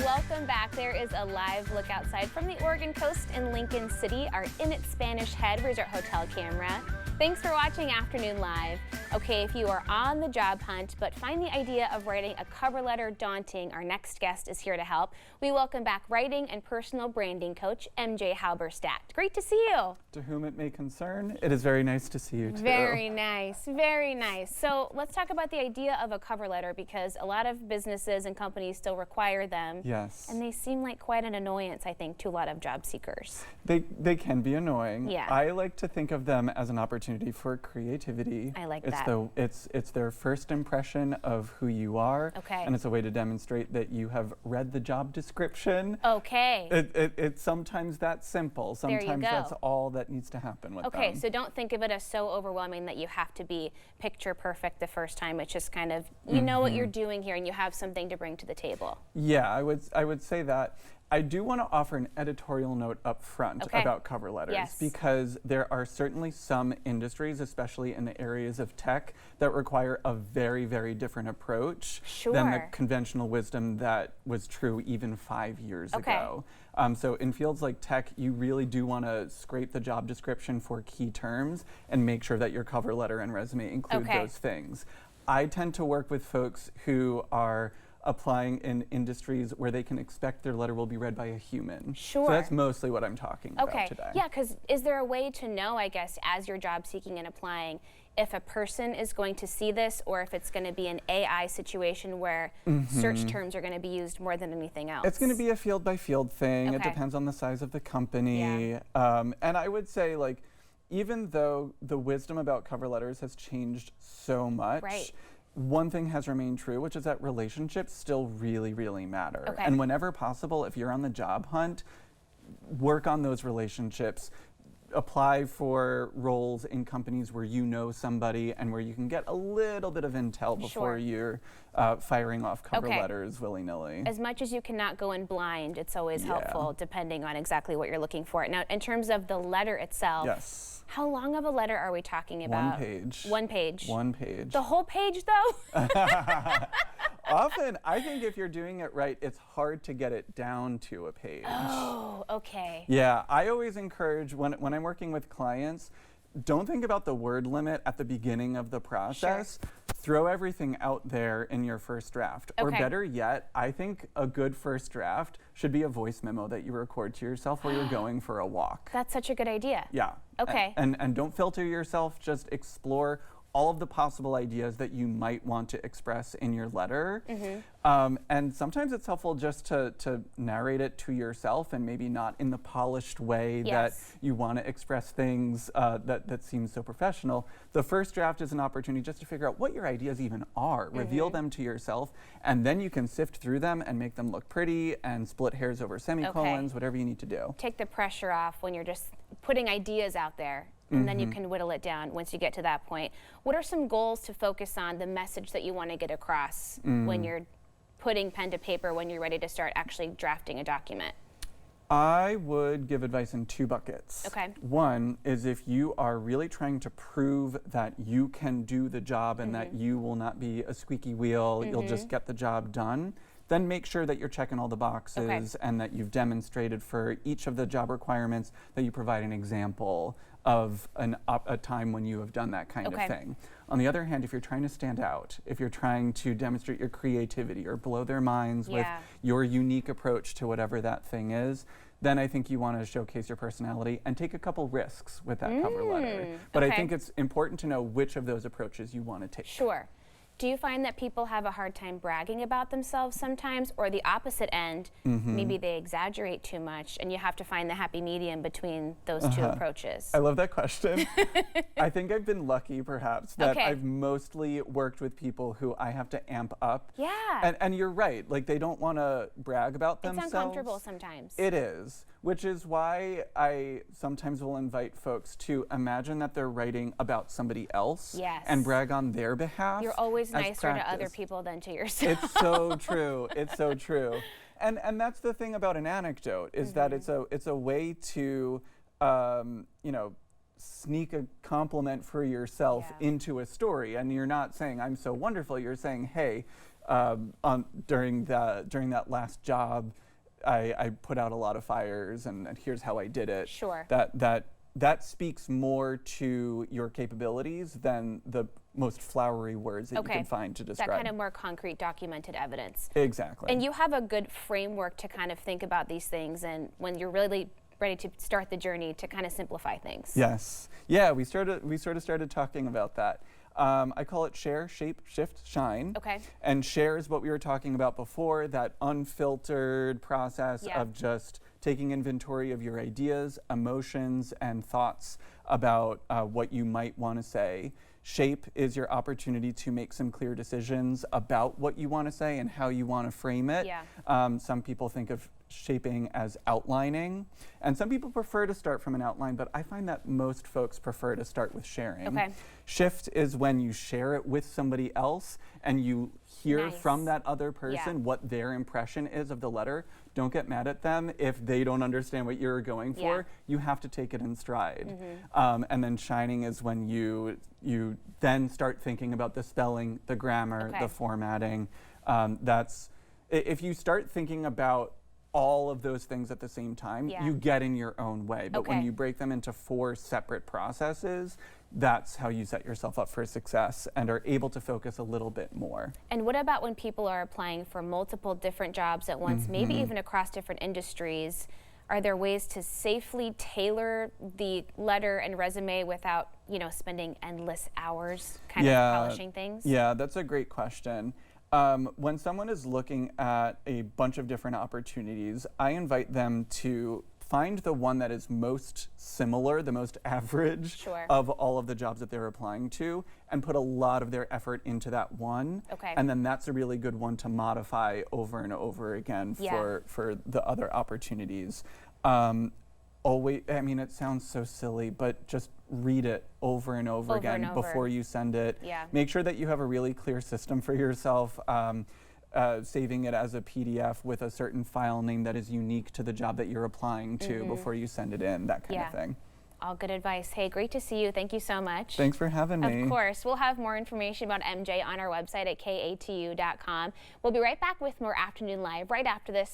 welcome back. There is a live look outside from the Oregon coast in Lincoln City, our Inn at Spanish Head Resort Hotel camera. Thanks for watching Afternoon Live. Okay, if you are on the job hunt but find the idea of writing a cover letter daunting, our next guest is here to help. We welcome back writing and personal branding coach, MJ Halberstadt. Great to see you. To whom it may concern, it is very nice to see you too. Very nice, very nice. So let's talk about the idea of a cover letter, because a lot of businesses and companies still require them. Yes. And they seem like quite an annoyance, I think, to a lot of job seekers. They can be annoying. Yeah. I like to think of them as an opportunity for creativity. I like that. It's their first impression of who you are. Okay. And it's a way to demonstrate that you have read the job description. Okay. It's sometimes that simple. Sometimes that's all that needs to happen with them. Okay, so don't think of it as so overwhelming that you have to be picture perfect the first time. It's just kind of, you know what you're doing here and you have something to bring to the table. Yeah, I would say that. I do want to offer an editorial note up front about cover letters, because there are certainly some industries, especially in the areas of tech, that require a very, very different approach than the conventional wisdom that was true even 5 years ago. So in fields like tech, you really do want to scrape the job description for key terms and make sure that your cover letter and resume include those things. I tend to work with folks who are applying in industries where they can expect their letter will be read by a human. So that's mostly what I'm talking about today. Yeah, because is there a way to know, I guess, as you're job seeking and applying, if a person is going to see this or if it's going to be an AI situation where search terms are going to be used more than anything else? It's going to be a field by field thing. It depends on the size of the company. And I would say, like, even though the wisdom about cover letters has changed so much, one thing has remained true, which is that relationships still really, really matter. And whenever possible, if you're on the job hunt, work on those relationships. Apply for roles in companies where you know somebody and where you can get a little bit of intel before you're firing off cover letters willy-nilly. As much as you cannot go in blind, it's always helpful depending on exactly what you're looking for. Now, in terms of the letter itself, how long of a letter are we talking about? 1 page. 1 page. 1 page. The whole page, though? Often, I think if you're doing it right, it's hard to get it down to a page. Oh, okay. Yeah, I always encourage, when I'm working with clients, don't think about the word limit at the beginning of the process. Throw everything out there in your first draft. Or better yet, I think a good first draft should be a voice memo that you record to yourself while you're going for a walk. That's such a good idea. Yeah. Okay. And don't filter yourself, just explore all of the possible ideas that you might want to express in your letter. And sometimes it's helpful just to narrate it to yourself, and maybe not in the polished way that you want to express things that seems so professional. The first draft is an opportunity just to figure out what your ideas even are, reveal them to yourself, and then you can sift through them and make them look pretty and split hairs over semicolons, whatever you need to do. Take the pressure off when you're just putting ideas out there. And then you can whittle it down once you get to that point. What are some goals to focus on, the message that you want to get across when you're putting pen to paper, when you're ready to start actually drafting a document? I would give advice in 2 buckets. One is if you are really trying to prove that you can do the job and that you will not be a squeaky wheel, you'll just get the job done, then make sure that you're checking all the boxes and that you've demonstrated for each of the job requirements that you provide an example of a time when you have done that kind of thing. On the other hand, if you're trying to stand out, if you're trying to demonstrate your creativity or blow their minds with your unique approach to whatever that thing is, then I think you want to showcase your personality and take a couple risks with that cover letter. But I think it's important to know which of those approaches you want to take. Do you find that people have a hard time bragging about themselves sometimes, or the opposite end, maybe they exaggerate too much and you have to find the happy medium between those 2 approaches? I love that question. I think I've been lucky, perhaps, that I've mostly worked with people who I have to amp up. And you're right, like, they don't want to brag about themselves. It's uncomfortable sometimes. It is, which is why I sometimes will invite folks to imagine that they're writing about somebody else and brag on their behalf. You're always nicer to other people than to yourself. It's so true. It's so true. And that's the thing about an anecdote, is that it's a way to you know, sneak a compliment for yourself into a story. And you're not saying I'm so wonderful. You're saying, hey, during that last job, I put out a lot of fires, and here's how I did it. Sure. That speaks more to your capabilities than the most flowery words that you can find to describe. That kind of more concrete, documented evidence. Exactly. And you have a good framework to kind of think about these things, and when you're really ready to start the journey, to kind of simplify things. Yes. Yeah, we sort of started talking about that. I call it share, shape, shift, shine. Okay. And share is what we were talking about before, that unfiltered process of just taking inventory of your ideas, emotions, and thoughts about what you might want to say. Shape is your opportunity to make some clear decisions about what you want to say and how you want to frame it. Yeah. Some people think of shaping as outlining, and some people prefer to start from an outline, but I find that most folks prefer to start with sharing. Okay. Shift is when you share it with somebody else and you hear Nice. from that other person what their impression is of the letter. Don't get mad at them if they don't understand what you're going for. You have to take it in stride. And then shining is when you then start thinking about the spelling, the grammar, the formatting. If you start thinking about all of those things at the same time, you get in your own way. But when you break them into 4 separate processes, that's how you set yourself up for success and are able to focus a little bit more. And what about when people are applying for multiple different jobs at once, maybe even across different industries? Are there ways to safely tailor the letter and resume without, spending endless hours kind of polishing things? Yeah, that's a great question. When someone is looking at a bunch of different opportunities, I invite them to find the one that is most similar, the most average of all of the jobs that they're applying to, and put a lot of their effort into that one. And then that's a really good one to modify over and over again for the other opportunities. It sounds so silly, but just read it over and over again before you send it. Make sure that you have a really clear system for yourself. Saving it as a PDF with a certain file name that is unique to the job that you're applying to before you send it in, that kind of thing. All good advice. Hey, great to see you. Thank you so much. Thanks for having me. Of course. We'll have more information about MJ on our website at katu.com. We'll be right back with more Afternoon Live right after this.